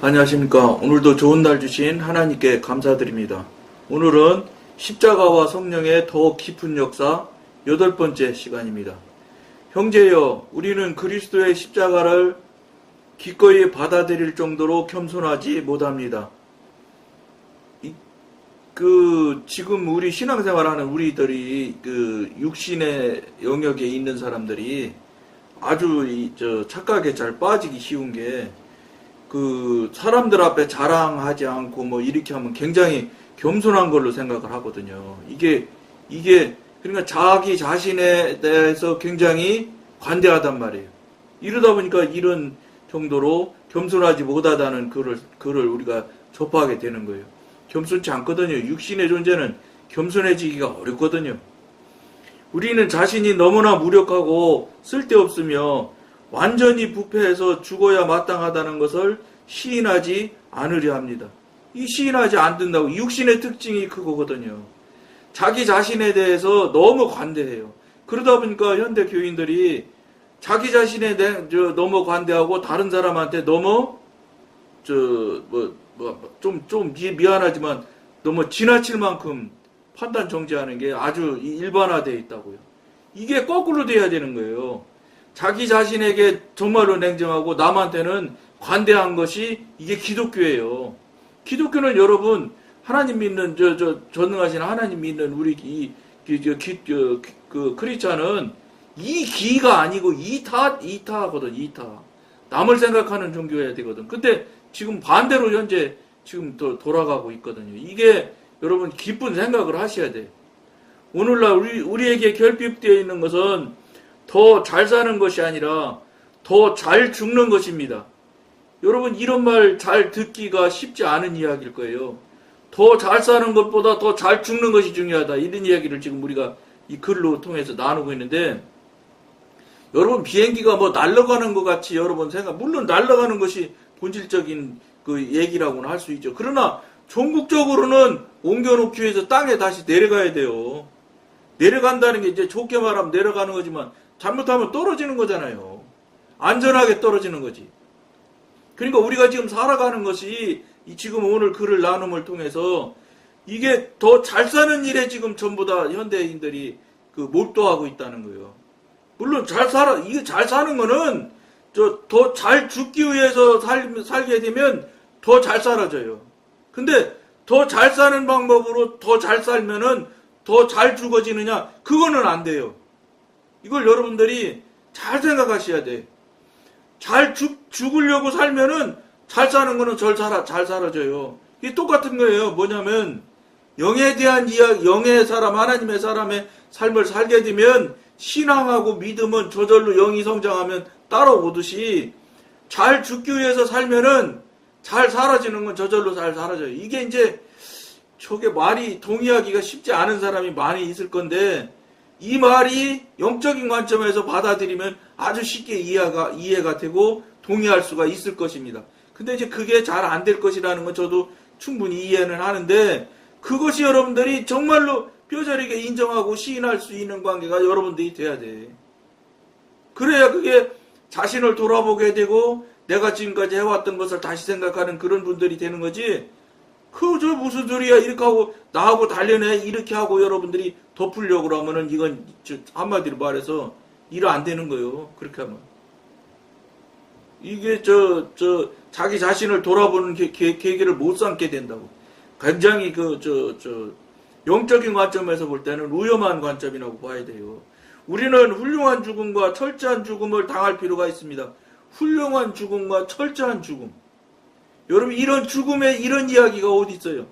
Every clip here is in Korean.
안녕하십니까. 오늘도 좋은 날 주신 하나님께 감사드립니다. 오늘은 십자가와 성령의 더 깊은 역사 8번째 시간입니다. 형제여, 우리는 그리스도의 십자가를 기꺼이 받아들일 정도로 겸손하지 못합니다. 지금 우리 신앙생활하는 우리들이 육신의 영역에 있는 사람들이 아주 착각에 잘 빠지기 쉬운 게 사람들 앞에 자랑하지 않고 이렇게 하면 굉장히 겸손한 걸로 생각을 하거든요. 이게 그러니까 자기 자신에 대해서 굉장히 관대하단 말이에요. 이러다 보니까 이런 정도로 겸손하지 못하다는 글을 우리가 접하게 되는 거예요. 겸손치 않거든요. 육신의 존재는 겸손해지기가 어렵거든요. 우리는 자신이 너무나 무력하고 쓸데없으며 완전히 부패해서 죽어야 마땅하다는 것을 시인하지 않으려 합니다. 이 시인하지 않는다고 육신의 특징이 그거거든요. 자기 자신에 대해서 너무 관대해요. 그러다 보니까 현대 교인들이 자기 자신에 대해 너무 관대하고 다른 사람한테 너무 좀 미안하지만 너무 지나칠 만큼 판단 정지하는 게 아주 일반화되어 있다고요. 이게 거꾸로 돼야 되는 거예요. 자기 자신에게 정말로 냉정하고 남한테는 관대한 것이 이게 기독교예요. 기독교는 여러분 하나님 믿는 전능하신 하나님 믿는 우리 크리스찬은 이 기가 아니고 이타거든. 이타. 남을 생각하는 종교여야 되거든. 근데 지금 반대로 현재 지금 또 돌아가고 있거든요. 이게 여러분 기쁜 생각을 하셔야 돼. 오늘날 우리에게 결핍되어 있는 것은 더 잘 사는 것이 아니라 더 잘 죽는 것입니다. 여러분 이런 말 잘 듣기가 쉽지 않은 이야기일 거예요. 더 잘 사는 것보다 더 잘 죽는 것이 중요하다. 이런 이야기를 지금 우리가 이 글로 통해서 나누고 있는데, 여러분 비행기가 날아가는 것 같이 여러분 물론 날아가는 것이 본질적인 얘기라고는 할 수 있죠. 그러나 종국적으로는 옮겨놓기 위해서 땅에 다시 내려가야 돼요. 내려간다는 게 이제 좋게 말하면 내려가는 거지만 잘못하면 떨어지는 거잖아요. 안전하게 떨어지는 거지. 그러니까 우리가 지금 살아가는 것이 지금 오늘 글을 나눔을 통해서 이게 더 잘 사는 일에 지금 전부 다 현대인들이 몰두하고 있다는 거예요. 물론 이게 잘 사는 거는 더 잘 죽기 위해서 살게 되면 더 잘 살아져요. 근데 더 잘 사는 방법으로 더 잘 살면은 더 잘 죽어지느냐? 그거는 안 돼요. 이걸 여러분들이 잘 생각하셔야 돼. 잘 죽으려고 살면은 잘 사는 거는 잘 살아져요. 이게 똑같은 거예요. 뭐냐면 영에 대한 이야기, 영의 사람, 하나님의 사람의 삶을 살게 되면 신앙하고 믿음은 저절로 영이 성장하면 따라오듯이 잘 죽기 위해서 살면은 잘 사라지는 건 저절로 잘 사라져요. 이게 이제 저게 말이 동의하기가 쉽지 않은 사람이 많이 있을 건데, 이 말이 영적인 관점에서 받아들이면 아주 쉽게 이해가 되고 동의할 수가 있을 것입니다. 근데 이제 그게 잘 안 될 것이라는 건 저도 충분히 이해는 하는데, 그것이 여러분들이 정말로 뼈저리게 인정하고 시인할 수 있는 관계가 여러분들이 돼야 돼. 그래야 그게 자신을 돌아보게 되고 내가 지금까지 해왔던 것을 다시 생각하는 그런 분들이 되는 거지. 저 무슨 소리야 이렇게 하고 나하고 달려내 이렇게 하고 여러분들이 덮으려고 그러면은 이건 한마디로 말해서 일 안 되는 거예요. 그렇게 하면 이게 자기 자신을 돌아보는 계기를 못 삼게 된다고. 굉장히 영적인 관점에서 볼 때는 위험한 관점이라고 봐야 돼요. 우리는 훌륭한 죽음과 철저한 죽음을 당할 필요가 있습니다. 훌륭한 죽음과 철저한 죽음. 여러분 이런 죽음에 이런 이야기가 어디 있어요?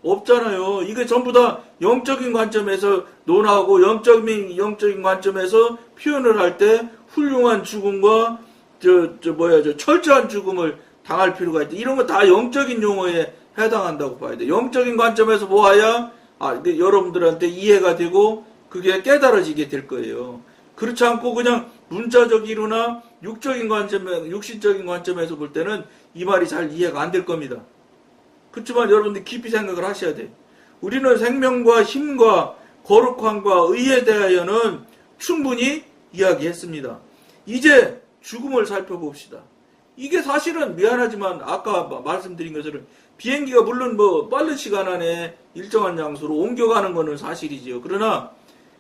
없잖아요. 이게 전부 다 영적인 관점에서 논하고 영적인 관점에서 표현을 할 때 훌륭한 죽음과 철저한 죽음을 당할 필요가 있다. 이런 거 다 영적인 용어에 해당한다고 봐야 돼. 영적인 관점에서 보아야 여러분들한테 이해가 되고 그게 깨달아지게 될 거예요. 그렇지 않고 그냥 문자적이로나 육신적인 관점에서 볼 때는 이 말이 잘 이해가 안 될 겁니다. 그렇지만 여러분들 깊이 생각을 하셔야 돼. 우리는 생명과 힘과 거룩함과 의에 대하여는 충분히 이야기했습니다. 이제 죽음을 살펴봅시다. 이게 사실은 미안하지만 아까 말씀드린 것처럼 비행기가 물론 뭐 빠른 시간 안에 일정한 장소로 옮겨가는 거는 사실이지요. 그러나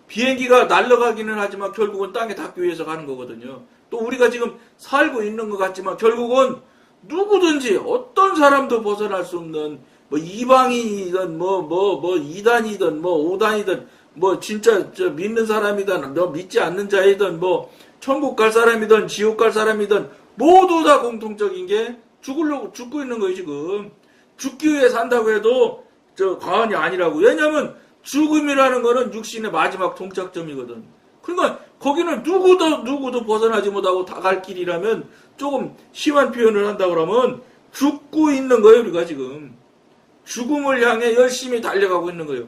비행기가 날아가기는 하지만 결국은 땅에 닿기 위해서 가는 거거든요. 또 우리가 지금 살고 있는 것 같지만 결국은 누구든지 어떤 사람도 벗어날 수 없는 뭐 이방인이든 뭐 이단이든 뭐 오단이든 뭐 진짜 저 믿는 사람이든 너 믿지 않는 자이든 뭐 천국 갈 사람이든 지옥 갈 사람이든 모두 다 공통적인 게 죽고 있는 거예요. 지금 죽기 위해 산다고 해도 저 과언이 아니라고. 왜냐면 죽음이라는 거는 육신의 마지막 동착점이거든. 그러니까 거기는 누구도 벗어나지 못하고 다 갈 길이라면 조금 심한 표현을 한다 그러면 죽고 있는 거예요. 우리가 지금 죽음을 향해 열심히 달려가고 있는 거예요.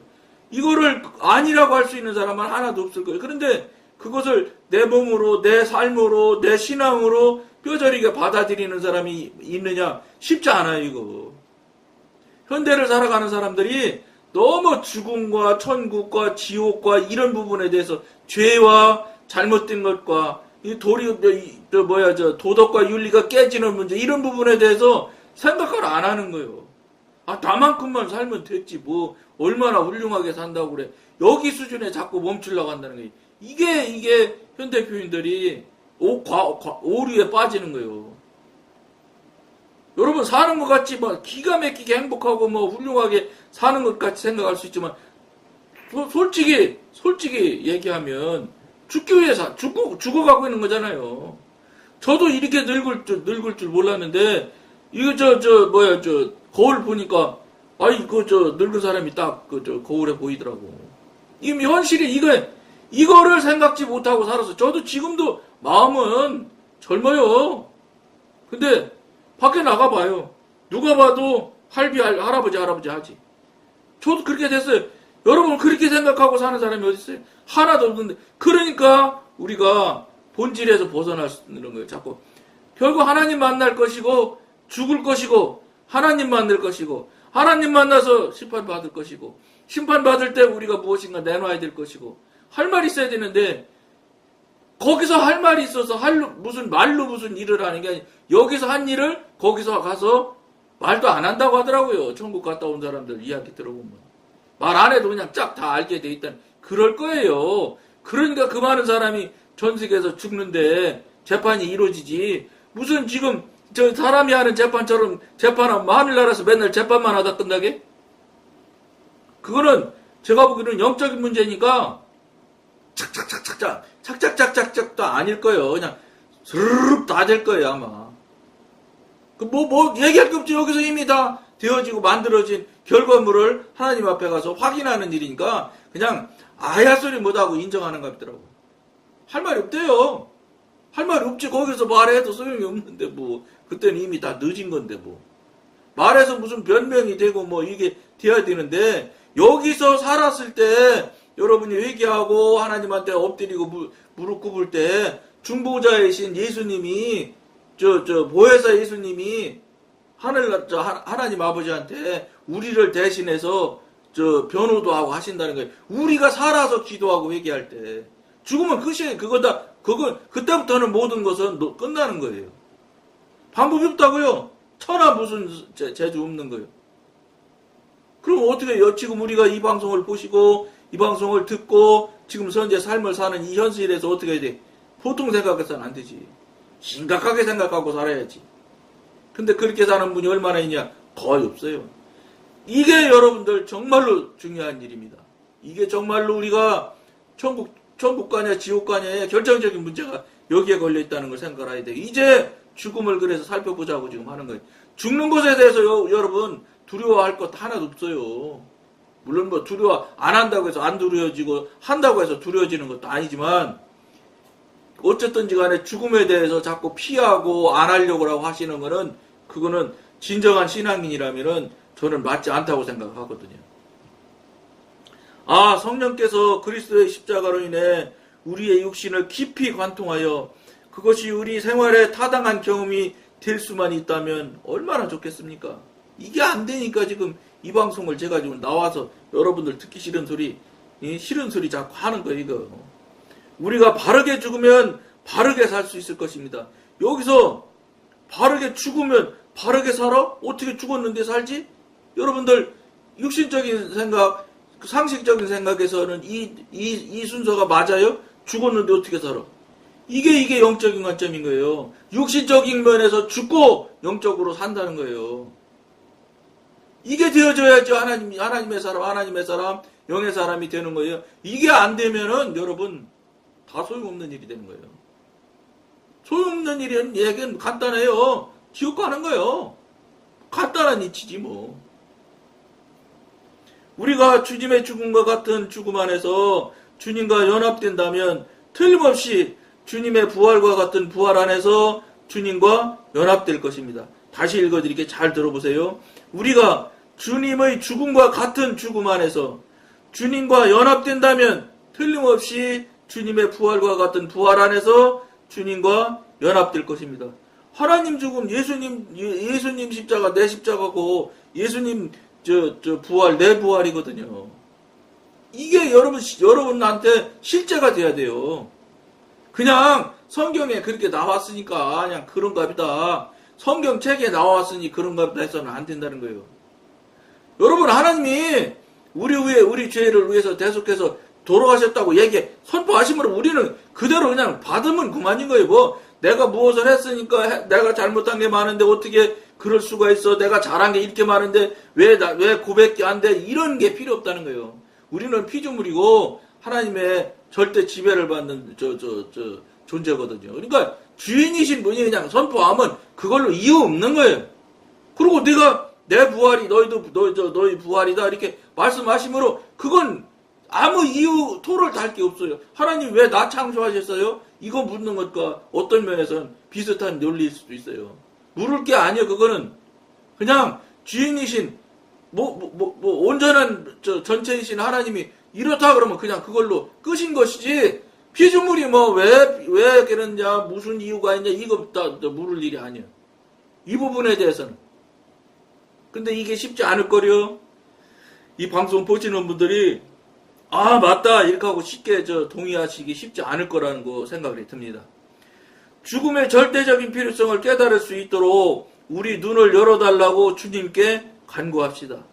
이거를 아니라고 할 수 있는 사람은 하나도 없을 거예요. 그런데 그것을 내 몸으로, 내 삶으로, 내 신앙으로 뼈저리게 받아들이는 사람이 있느냐? 쉽지 않아요, 이거. 현대를 살아가는 사람들이 너무 죽음과 천국과 지옥과 이런 부분에 대해서 죄와 잘못된 것과 도덕과 윤리가 깨지는 문제, 이런 부분에 대해서 생각을 안 하는 거예요. 아, 나만큼만 살면 됐지, 뭐, 얼마나 훌륭하게 산다고 그래. 여기 수준에 자꾸 멈추려고 한다는 거예요. 이게 현대 교인들이 오류에 빠지는 거예요. 여러분, 사는 것 같이 막 기가 막히게 행복하고 뭐 훌륭하게 사는 것 같이 생각할 수 있지만, 솔직히 얘기하면, 죽기 위해서, 죽어가고 있는 거잖아요. 저도 이렇게 늙을 줄 몰랐는데, 이거 거울 보니까, 늙은 사람이 딱, 거울에 보이더라고. 이미 현실이 이거를 생각지 못하고 살아서, 저도 지금도 마음은 젊어요. 근데, 밖에 나가봐요. 누가 봐도 할아버지 하지. 저도 그렇게 됐어요. 여러분, 그렇게 생각하고 사는 사람이 어디 있어요? 하나도 없는데. 그러니까, 우리가 본질에서 벗어날 수 있는 거예요, 자꾸. 결국 하나님 만날 것이고, 죽을 것이고, 하나님 만날 것이고, 하나님 만나서 심판받을 것이고, 심판받을 때 우리가 무엇인가 내놔야 될 것이고, 할 말이 있어야 되는데, 거기서 할 말이 있어서 말로 무슨 일을 하는 게 아니라, 여기서 한 일을 거기서 가서 말도 안 한다고 하더라고요. 천국 갔다 온 사람들 이야기 들어보면. 말 안 해도 그냥 쫙 다 알게 돼 있다는, 그럴 거예요. 그러니까 그 많은 사람이 전 세계에서 죽는데 재판이 이루어지지. 무슨 지금 저 사람이 하는 재판처럼 재판하면 하늘나라에서 맨날 재판만 하다 끝나게? 그거는 제가 보기에는 영적인 문제니까 착착착착도 아닐 거예요. 그냥 스르륵 다 될 거예요, 아마. 얘기할 게 없지. 여기서 이미 다 되어지고 만들어진 결과물을 하나님 앞에 가서 확인하는 일이니까 그냥 아야 소리 못하고 인정하는 것 같더라고. 할 말이 없대요. 할 말이 없지. 거기서 말해도 소용이 없는데 뭐. 그때는 이미 다 늦은 건데 뭐. 말해서 무슨 변명이 되고 뭐 이게 돼야 되는데, 여기서 살았을 때 여러분이 회개하고 하나님한테 엎드리고 무릎 꿇을 때 중보자이신 예수님이 보혜사 예수님이 하나님 아버지한테 우리를 대신해서 변호도 하고 하신다는 거예요. 우리가 살아서 기도하고 회개할 때. 죽으면 끝이에요. 그때부터는 모든 것은 끝나는 거예요. 방법이 없다고요. 천하 무슨 재주 없는 거예요. 그럼 어떻게 해요? 지금 우리가 이 방송을 보시고 이 방송을 듣고 지금 현재 삶을 사는 이 현실에서 어떻게 해야 돼? 보통 생각해서는 안 되지. 심각하게 생각하고 살아야지. 근데 그렇게 사는 분이 얼마나 있냐? 거의 없어요. 이게 여러분들 정말로 중요한 일입니다. 이게 정말로 우리가 천국 가냐 지옥 가냐의 결정적인 문제가 여기에 걸려 있다는 걸 생각해야 돼요. 이제 죽음을 그래서 살펴보자고 지금 하는 거예요. 죽는 것에 대해서 여러분 두려워할 것 하나도 없어요. 물론 뭐 두려워 안 한다고 해서 안 두려워지고 한다고 해서 두려워지는 것도 아니지만, 어쨌든지 간에 죽음에 대해서 자꾸 피하고 안 하려고 하시는 거는, 그거는 진정한 신앙인이라면은 저는 맞지 않다고 생각하거든요. 성령께서 그리스도의 십자가로 인해 우리의 육신을 깊이 관통하여 그것이 우리 생활에 타당한 경험이 될 수만 있다면 얼마나 좋겠습니까? 이게 안 되니까 지금 이 방송을 제가 지금 나와서 여러분들 듣기 싫은 소리 자꾸 하는 거예요, 이거. 우리가 바르게 죽으면 바르게 살 수 있을 것입니다. 여기서 바르게 죽으면 바르게 살아? 어떻게 죽었는데 살지? 여러분들 육신적인 생각, 상식적인 생각에서는 이 순서가 맞아요? 죽었는데 어떻게 살아? 이게 영적인 관점인 거예요. 육신적인 면에서 죽고 영적으로 산다는 거예요. 이게 되어져야지 하나님의 사람, 영의 사람이 되는 거예요. 이게 안 되면은 여러분 다 소용없는 일이 되는 거예요. 소용없는 일이라는 얘기는 간단해요. 지옥 가는 거예요. 간단한 이치지 뭐. 우리가 주님의 죽음과 같은 죽음 안에서 주님과 연합된다면 틀림없이 주님의 부활과 같은 부활 안에서 주님과 연합될 것입니다. 다시 읽어드릴게요. 잘 들어보세요. 우리가 주님의 죽음과 같은 죽음 안에서 주님과 연합된다면 틀림없이 주님의 부활과 같은 부활 안에서 주님과 연합될 것입니다. 하나님 죽음, 예수님 십자가 내 십자가고 예수님 부활 내 부활이거든요. 이게 여러분한테 실제가 돼야 돼요. 그냥 성경에 그렇게 나왔으니까 그냥 그런가 보다. 성경책에 나왔으니 그런가 보다 해서는 안 된다는 거예요. 여러분 하나님이 우리 죄를 위해서 대속해서 돌아가셨다고 선포하시면 우리는 그대로 그냥 받으면 그만인 거예요. 뭐 내가 무엇을 했으니까 내가 잘못한 게 많은데 어떻게 그럴 수가 있어. 내가 잘한 게 이렇게 많은데 왜 고백이 안 돼. 이런 게 필요 없다는 거예요. 우리는 피조물이고 하나님의 절대 지배를 받는 존재거든요. 그러니까 주인이신 분이 그냥 선포하면 그걸로 이유 없는 거예요. 그리고 내가 내 부활이 너희 부활이다 이렇게 말씀하시므로 그건 아무 이유 토를 달 게 없어요. 하나님 왜 나 창조하셨어요? 이거 묻는 것과 어떤 면에서는 비슷한 논리일 수도 있어요. 물을 게 아니에요. 그거는 그냥 주인이신 온전한 전체이신 하나님이 이렇다 그러면 그냥 그걸로 끝인 것이지. 피조물이 왜 그러냐 무슨 이유가 있냐 이거 다 물을 일이 아니에요. 이 부분에 대해서는. 근데 이게 쉽지 않을 거요. 이 방송 보시는 분들이 아 맞다 이렇게 하고 쉽게 동의하시기 쉽지 않을 거라는 거 생각이 듭니다. 죽음의 절대적인 필요성을 깨달을 수 있도록 우리 눈을 열어달라고 주님께 간구합시다.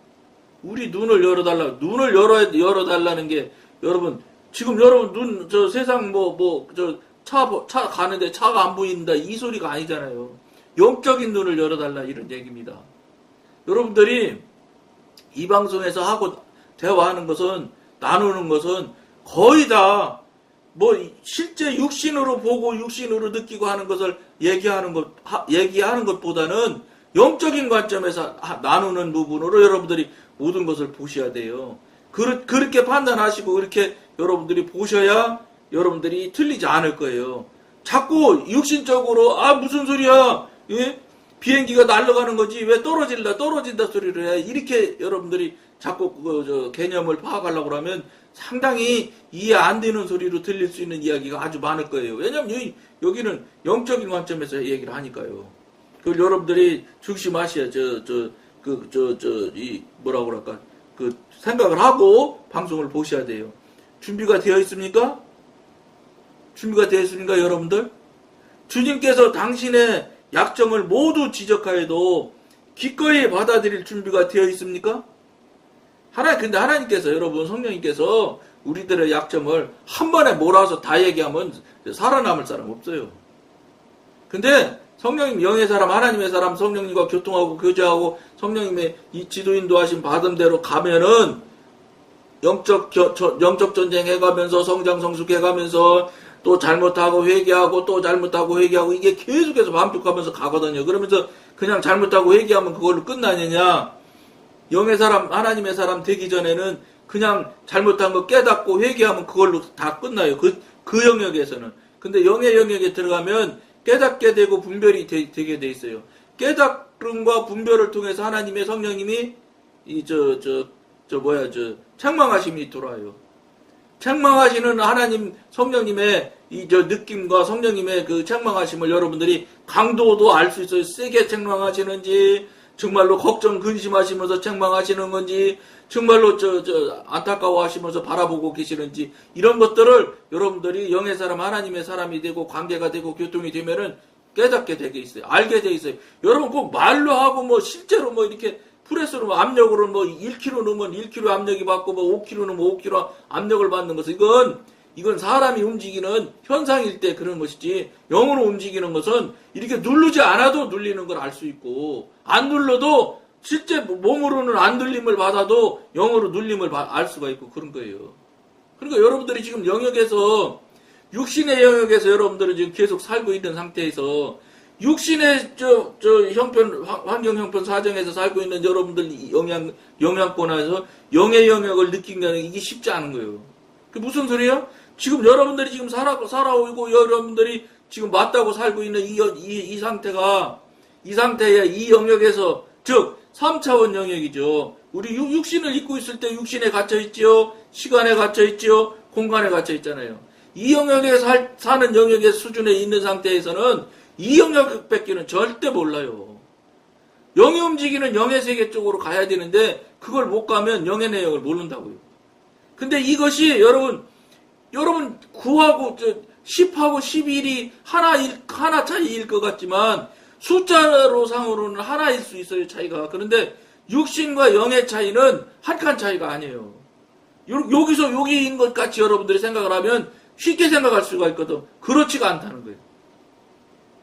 우리 눈을 열어달라고. 눈을 열어달라는 게 여러분 지금 여러분 세상 차 가는데 차가 안 보인다 이 소리가 아니잖아요. 영적인 눈을 열어달라 이런 얘기입니다. 여러분들이 이 방송에서 하고 대화하는 것은 나누는 것은 거의 다 실제 육신으로 보고 육신으로 느끼고 하는 것을 얘기하는 것보다는 영적인 관점에서 나누는 부분으로 여러분들이 모든 것을 보셔야 돼요. 그렇게 판단하시고 그렇게 여러분들이 보셔야 여러분들이 틀리지 않을 거예요. 자꾸 육신적으로 무슨 소리야? 예? 비행기가 날아가는 거지 왜 떨어진다 소리를 해. 이렇게 여러분들이 자꾸 개념을 파악하려고 하면 상당히 이해 안 되는 소리로 들릴 수 있는 이야기가 아주 많을 거예요. 왜냐면 여기는 영적인 관점에서 얘기를 하니까요. 그걸 여러분들이 중심하셔야 뭐라고 그럴까 생각을 하고 방송을 보셔야 돼요. 준비가 되어 있습니까? 준비가 되어 있습니까, 여러분들? 주님께서 당신의 약점을 모두 지적하여도 기꺼이 받아들일 준비가 되어 있습니까? 근데 하나님께서 여러분 성령님께서 우리들의 약점을 한 번에 몰아서 다 얘기하면 살아남을 사람 없어요. 근데 성령님 영의 사람 하나님의 사람 성령님과 교통하고 교제하고 성령님의 이 지도인도 하신 받음대로 가면은 영적 전쟁 해가면서 성장 성숙해가면서 또 잘못하고 회개하고 또 잘못하고 회개하고 이게 계속해서 반복하면서 가거든요. 그러면서 그냥 잘못하고 회개하면 그걸로 끝나느냐? 영의 사람, 하나님의 사람 되기 전에는 그냥 잘못한 거 깨닫고 회개하면 그걸로 다 끝나요. 그 영역에서는. 근데 영의 영역에 들어가면 깨닫게 되고 분별이 되게 돼 있어요. 깨달음과 분별을 통해서 하나님의 성령님이 책망하심이 돌아요. 책망하시는 하나님 성령님의 느낌과 성령님의 그 책망하심을 여러분들이 강도도 알 수 있어요. 세게 책망하시는지 정말로 걱정 근심하시면서 책망하시는 건지 정말로 안타까워하시면서 바라보고 계시는지 이런 것들을 여러분들이 영의 사람 하나님의 사람이 되고 관계가 되고 교통이 되면은 깨닫게 되게 있어요. 알게 돼 있어요. 여러분 꼭 말로 하고 뭐 실제로 뭐 이렇게 프레스로 뭐 압력으로 뭐 1kg 넣으면 1kg 압력이 받고 뭐 5kg 넣으면 5kg 압력을 받는 것은 이건 사람이 움직이는 현상일 때 그런 것이지, 영으로 움직이는 것은 이렇게 누르지 않아도 눌리는 걸 알 수 있고, 안 눌러도 실제 몸으로는 안 눌림을 받아도 영으로 눌림을 알 수가 있고 그런 거예요. 그러니까 여러분들이 지금 영역에서, 육신의 영역에서 여러분들은 지금 계속 살고 있는 상태에서, 육신의 환경 형편 사정에서 살고 있는 여러분들 영향권에서 영의 영역을 느낀다는 이게 쉽지 않은 거예요. 그 무슨 소리예요? 지금 여러분들이 지금 살아오고 여러분들이 지금 맞다고 살고 있는 이 상태가, 이 상태의 이 영역에서, 즉 3차원 영역이죠. 우리 육신을 입고 있을 때 육신에 갇혀 있지요, 시간에 갇혀 있지요, 공간에 갇혀 있잖아요. 이 영역에 사는 영역의 수준에 있는 상태에서는 이 영역밖에는 절대 몰라요. 영이 움직이는 영의 세계 쪽으로 가야 되는데 그걸 못 가면 영의 내역을 모른다고요. 근데 이것이 여러분 9하고 10하고 11이 하나 차이일 것 같지만 숫자로 상으로는 하나일 수 있어요, 차이가. 그런데 육신과 영의 차이는 한 칸 차이가 아니에요. 여기서 여기인 것 같이 여러분들이 생각을 하면 쉽게 생각할 수가 있거든. 그렇지가 않다는 거예요.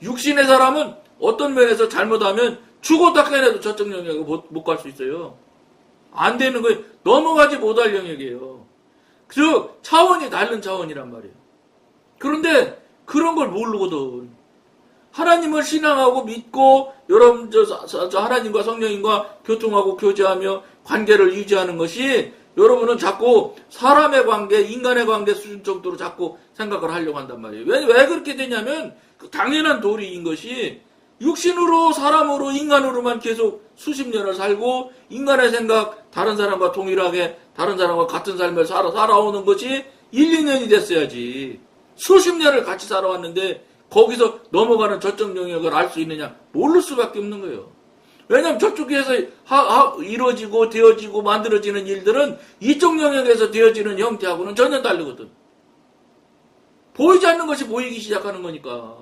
육신의 사람은 어떤 면에서 잘못하면 죽었다 깨내도 저쪽 영역에 못 갈 수 있어요. 안 되는 거예요. 넘어가지 못할 영역이에요. 즉 차원이 다른 차원이란 말이에요. 그런데 그런 걸 모르거든. 하나님을 신앙하고 믿고 여러분 저 하나님과 성령님과 교통하고 교제하며 관계를 유지하는 것이, 여러분은 자꾸 사람의 관계, 인간의 관계 수준 정도로 자꾸 생각을 하려고 한단 말이에요. 왜 그렇게 되냐면 그 당연한 도리인 것이, 육신으로 사람으로 인간으로만 계속 수십 년을 살고 인간의 생각, 다른 사람과 동일하게 다른 사람과 같은 삶을 살아오는 것이 1, 2년이 됐어야지. 수십 년을 같이 살아왔는데 거기서 넘어가는 저쪽 영역을 알 수 있느냐? 모를 수밖에 없는 거예요. 왜냐하면 저쪽에서 이루어지고 되어지고 만들어지는 일들은 이쪽 영역에서 되어지는 형태하고는 전혀 다르거든. 보이지 않는 것이 보이기 시작하는 거니까.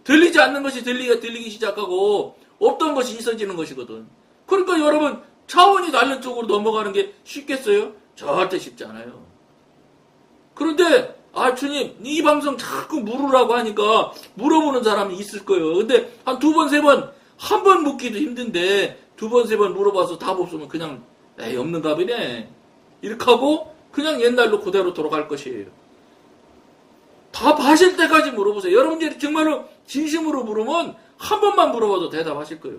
들리지 않는 것이 들리기 시작하고 없던 것이 있어지는 것이거든. 그러니까 여러분 차원이 다른 쪽으로 넘어가는 게 쉽겠어요? 절대 쉽지 않아요. 그런데 주님 이 방송 자꾸 물으라고 하니까 물어보는 사람이 있을 거예요. 근데 한 두 번, 세 번, 한 번 묻기도 힘든데 두 번, 세 번 물어봐서 답 없으면 그냥 에이 없는 답이네 이렇게 하고 그냥 옛날로 그대로 돌아갈 것이에요. 답하실 때까지 물어보세요. 여러분들이 정말로 진심으로 물으면 한 번만 물어봐도 대답하실 거예요.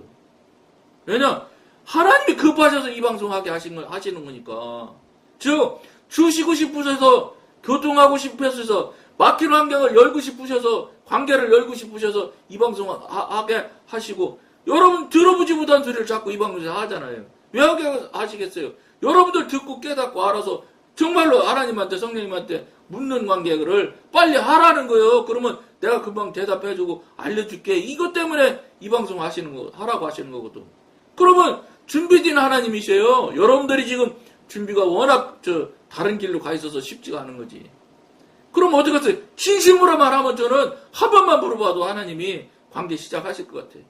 왜냐? 하나님이 급하셔서 이 방송하게 하시는 거니까. 즉 주시고 싶으셔서, 교통하고 싶으셔서, 막힌 환경을 열고 싶으셔서, 관계를 열고 싶으셔서 이 방송 하게 하시고, 여러분 들어보지 못한 소리를 자꾸 이 방송에서 하잖아요. 왜 하게 하시겠어요? 여러분들 듣고 깨닫고 알아서 정말로 하나님한테, 성령님한테 묻는 관계를 빨리 하라는 거예요. 그러면 내가 금방 대답해주고 알려줄게. 이것 때문에 이 방송 하라고 하시는 거거든. 그러면 준비된 하나님이세요. 여러분들이 지금 준비가 워낙 다른 길로 가 있어서 쉽지가 않은 거지. 그럼 어떡하세요? 진심으로 말하면 저는 한 번만 물어봐도 하나님이 관계 시작하실 것 같아요.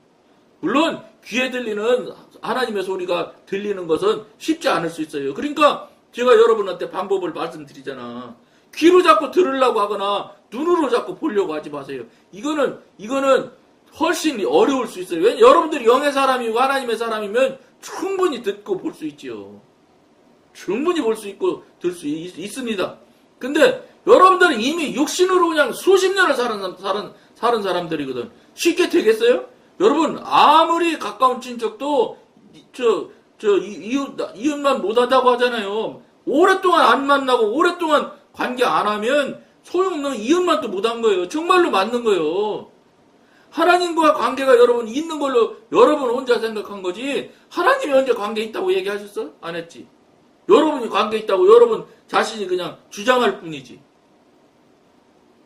물론 귀에 들리는 하나님의 소리가 들리는 것은 쉽지 않을 수 있어요. 그러니까 제가 여러분한테 방법을 말씀드리잖아. 귀로 자꾸 들으려고 하거나 눈으로 자꾸 보려고 하지 마세요. 이거는 훨씬 어려울 수 있어요. 왜냐면 여러분들이 영의 사람이고 하나님의 사람이면 충분히 듣고 볼 수 있지요. 충분히 볼 수 있고 들 수 있습니다. 근데 여러분들은 이미 육신으로 그냥 수십 년을 사는 사람들이거든. 쉽게 되겠어요? 여러분 아무리 가까운 친척도 이웃만 못하다고 하잖아요. 오랫동안 안 만나고 오랫동안 관계 안 하면 소용없는 이웃만 또 못한 거예요. 정말로 맞는 거예요. 하나님과 관계가 여러분 있는 걸로 여러분 혼자 생각한 거지, 하나님이 언제 관계 있다고 얘기하셨어? 안 했지. 여러분이 관계 있다고 여러분 자신이 그냥 주장할 뿐이지.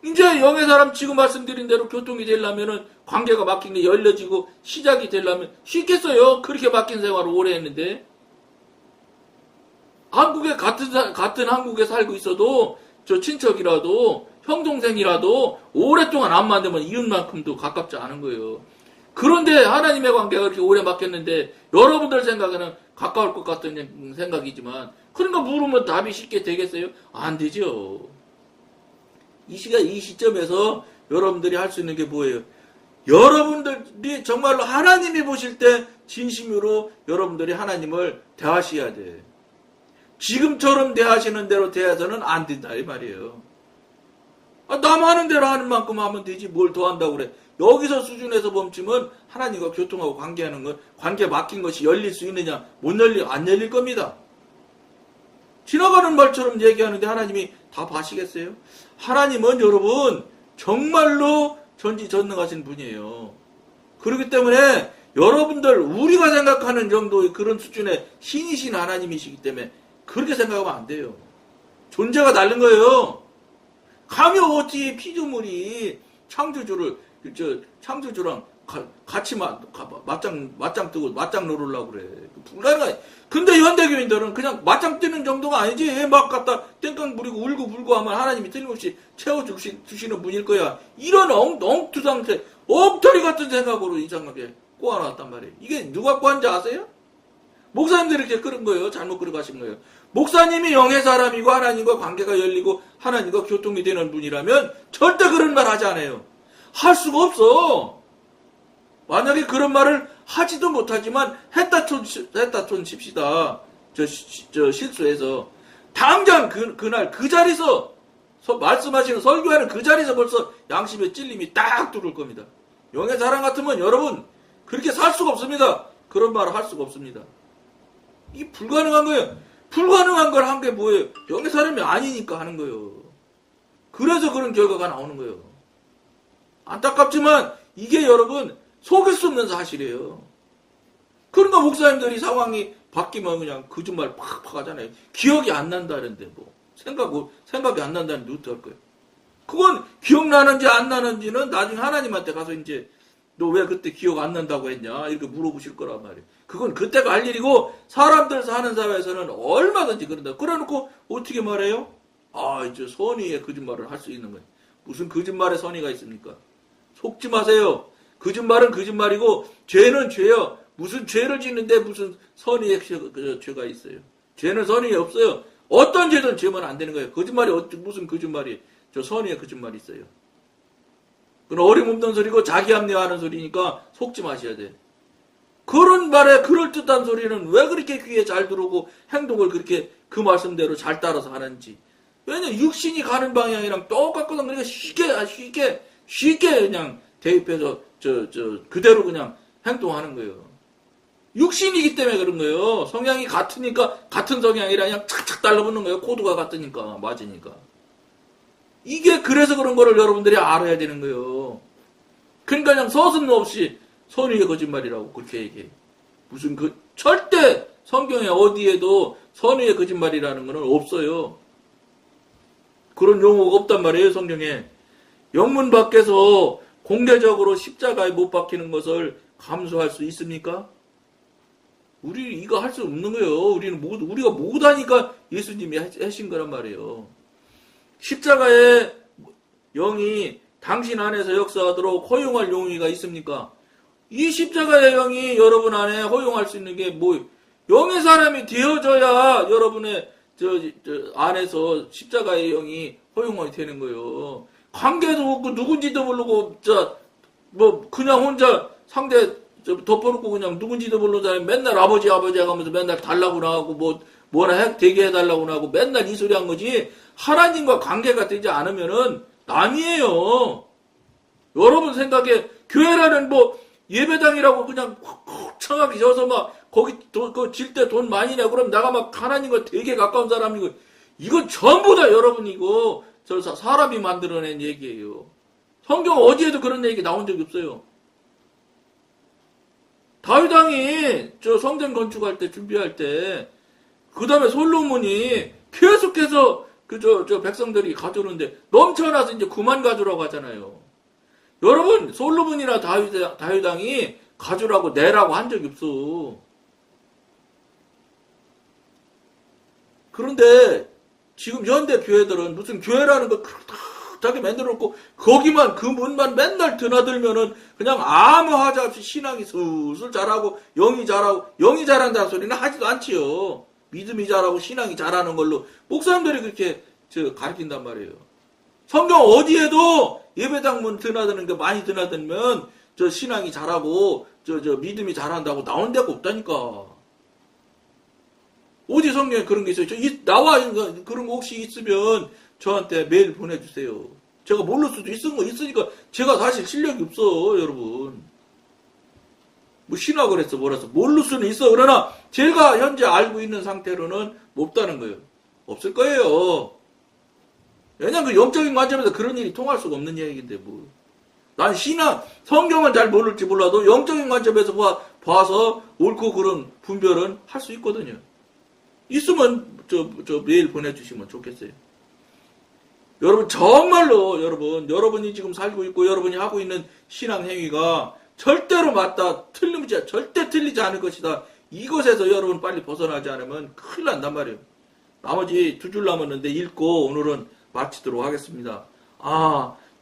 이제 영의 사람 지금 말씀드린 대로 교통이 되려면은 관계가 막힌 게 열려지고 시작이 되려면 쉽겠어요? 그렇게 막힌 생활을 오래 했는데. 한국에 같은 한국에 살고 있어도 저 친척이라도 형 동생이라도 오랫동안 안 만들면 이웃만큼도 가깝지 않은 거예요. 그런데 하나님의 관계가 그렇게 오래 맡겼는데 여러분들 생각에는 가까울 것 같은 생각이지만 그러니까 물으면 답이 쉽게 되겠어요? 안 되죠. 이 시점에서 여러분들이 할 수 있는 게 뭐예요? 여러분들이 정말로 하나님이 보실 때 진심으로 여러분들이 하나님을 대하셔야 돼. 지금처럼 대하시는 대로 대해서는 안 된다 이 말이에요. 남 하는 대로 하는 만큼 하면 되지 뭘 더 한다고 그래. 여기서 수준에서 멈추면 하나님과 교통하고 관계하는 것, 관계 맡긴 것이 열릴 수 있느냐, 안 열릴 겁니다. 지나가는 말처럼 얘기하는데 하나님이 다 봐시겠어요? 하나님은 여러분 정말로 전지전능하신 분이에요. 그렇기 때문에 여러분들 우리가 생각하는 정도의 그런 수준의 신이신 하나님이시기 때문에 그렇게 생각하면 안 돼요. 존재가 다른 거예요. 감히 어찌 피조물이 창조주랑 같이 맞짱 뜨고 맞짱 놓으려고 그래. 불가능해. 근데 현대교인들은 그냥 맞짱 뜨는 정도가 아니지. 막 갖다 땡깡 부리고 울고 불고 하면 하나님이 틀림없이 채워주시는 분일 거야. 이런 엉투상태, 엉터리 같은 생각으로 이상하게 꼬아놨단 말이에요. 이게 누가 꼬한지 아세요? 목사님들이 이렇게 끓은 거예요. 잘못 끓여가신 거예요. 목사님이 영의 사람이고 하나님과 관계가 열리고 하나님과 교통이 되는 분이라면 절대 그런 말 하지 않아요. 할 수가 없어. 만약에 그런 말을 하지도 못하지만 했다 톤 칩시다. 저 실수해서 당장 그날 그 자리에서 말씀하시는 설교하는 그 자리에서 벌써 양심의 찔림이 딱 들어올 겁니다. 영의 사람 같으면 여러분 그렇게 살 수가 없습니다. 그런 말을 할 수가 없습니다. 이게 불가능한 거예요. 불가능한 걸 한 게 뭐예요? 영의 사람이 아니니까 하는 거예요. 그래서 그런 결과가 나오는 거예요. 안타깝지만 이게 여러분 속일 수 없는 사실이에요. 그러니까 목사님들이 상황이 바뀌면 그냥 거짓말 팍팍 하잖아요. 기억이 안 난다는데 뭐 생각이 안 난다는데 어떻게 할 거예요? 그건 기억나는지 안 나는지는 나중에 하나님한테 가서 이제 너 왜 그때 기억 안 난다고 했냐 이렇게 물어보실 거란 말이에요. 그건 그때가 할 일이고 사람들 사는 사회에서는 얼마든지 그런다. 그래놓고 어떻게 말해요? 이제 선의의 거짓말을 할 수 있는 거예요. 무슨 거짓말에 선의가 있습니까? 속지 마세요. 거짓말은 거짓말이고 죄는 죄요. 무슨 죄를 짓는데 무슨 선의의 죄가 있어요. 죄는 선의에 없어요. 어떤 죄든 죄면 안 되는 거예요. 거짓말이 무슨 거짓말이 저 선의의 거짓말이 있어요. 그건 어림없는 소리고 자기 합리화하는 소리니까 속지 마셔야 돼. 그런 말에 그럴듯한 소리는 왜 그렇게 귀에 잘 들어오고 행동을 그렇게 그 말씀대로 잘 따라서 하는지. 왜냐면 육신이 가는 방향이랑 똑같거든. 그러니까 쉽게 그냥 대입해서 그대로 그냥 행동하는 거예요. 육신이기 때문에 그런 거예요. 성향이 같으니까 같은 성향이라 그냥 착착 달라붙는 거예요. 코드가 같으니까 맞으니까. 이게 그래서 그런 거를 여러분들이 알아야 되는 거예요. 그러니까 그냥 서슴 없이 선의의 거짓말이라고 그렇게 얘기해. 무슨 절대 성경에 어디에도 선의의 거짓말이라는 거는 없어요. 그런 용어가 없단 말이에요, 성경에. 영문 밖에서 공개적으로 십자가에 못 박히는 것을 감수할 수 있습니까? 우리 이거 할 수 없는 거예요. 우리가 못하니까 예수님이 하신 거란 말이에요. 십자가의 영이 당신 안에서 역사하도록 허용할 용의가 있습니까? 이 십자가의 영이 여러분 안에 허용할 수 있는 게 영의 사람이 되어져야 여러분의 안에서 십자가의 영이 허용이 되는 거예요. 관계도 없고 누군지도 모르고 그냥 혼자 상대 덮어놓고 그냥 누군지도 모르는 사람이 맨날 아버지 하면서 맨날 달라고 나하고 뭐나 되게 해달라고 나하고 맨날 이 소리 한 거지. 하나님과 관계가 되지 않으면은 남이에요. 여러분 생각에 교회라는 예배당이라고 그냥 거창하게 져서 거기 질 때 돈 많이 내 그럼 내가 하나님과 되게 가까운 사람이고 이건 전부 다 여러분이고 사람이 만들어낸 얘기예요. 성경 어디에도 그런 얘기 나온 적이 없어요. 다윗 왕이 성전 건축할 때 준비할 때 그 다음에 솔로몬이 계속해서 백성들이 가져오는데 넘쳐나서 이제 그만 가져오라고 하잖아요. 여러분 솔로몬이나 다윗 왕이 가져오라고 내라고 한 적이 없어. 그런데 지금 현대 교회들은 무슨 교회라는 거 깨끗하게 만들어 놓고 거기만 그 문만 맨날 드나들면은 그냥 아무 하자 없이 신앙이 슬슬 자라고 영이 자란다는 소리는 하지도 않지요. 믿음이 자라고 신앙이 자라는 걸로 목사님들이 그렇게 가르친단 말이에요. 성경 어디에도 예배당 문 드나드는 게 많이 드나들면 저 신앙이 자라고 저 믿음이 자란다고 나온 데가 없다니까. 어디 성경에 그런 게 있어요? 나와 그런 거 혹시 있으면 저한테 메일 보내주세요. 제가 모를 수도 있으니까 제가 사실 실력이 없어, 여러분. 뭐 신학을 했어, 뭐라서. 모를 수는 있어. 그러나 제가 현재 알고 있는 상태로는 없다는 거예요. 없을 거예요. 왜냐면 그 영적인 관점에서 그런 일이 통할 수가 없는 얘기인데, 뭐. 난 성경은 잘 모를지 몰라도 영적인 관점에서 봐서 옳고 그른 분별은 할 수 있거든요. 있으면 저 메일 보내주시면 좋겠어요. 여러분 정말로 여러분이 지금 살고 있고 여러분이 하고 있는 신앙 행위가 절대로 절대 틀리지 않을 것이다. 이것에서 여러분 빨리 벗어나지 않으면 큰일 난단 말이에요. 나머지 2줄 남았는데 읽고 오늘은 마치도록 하겠습니다.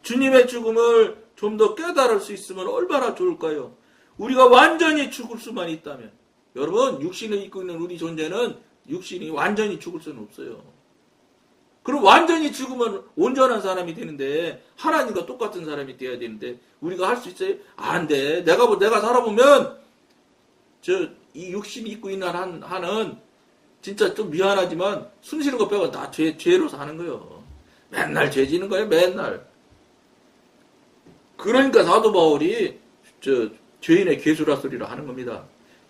주님의 죽음을 좀 더 깨달을 수 있으면 얼마나 좋을까요? 우리가 완전히 죽을 수만 있다면, 여러분 육신을 입고 있는 우리 존재는 육신이 완전히 죽을 수는 없어요. 그럼 완전히 죽으면 온전한 사람이 되는데 하나님과 똑같은 사람이 돼야 되는데 우리가 할 수 있어요? 안 돼. 내가 살아보면 이 육신이 입고 있는 한은 진짜 좀 미안하지만 숨 쉬는 거 빼고 다 죄로 사는 거예요. 맨날 죄 지는 거예요. 맨날. 그러니까 사도 바울이 죄인의 괴수라 소리를 하는 겁니다.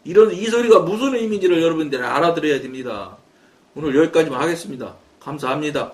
이 소리가 무슨 의미인지를 여러분들이 알아들어야 됩니다. 오늘 여기까지만 하겠습니다. 감사합니다.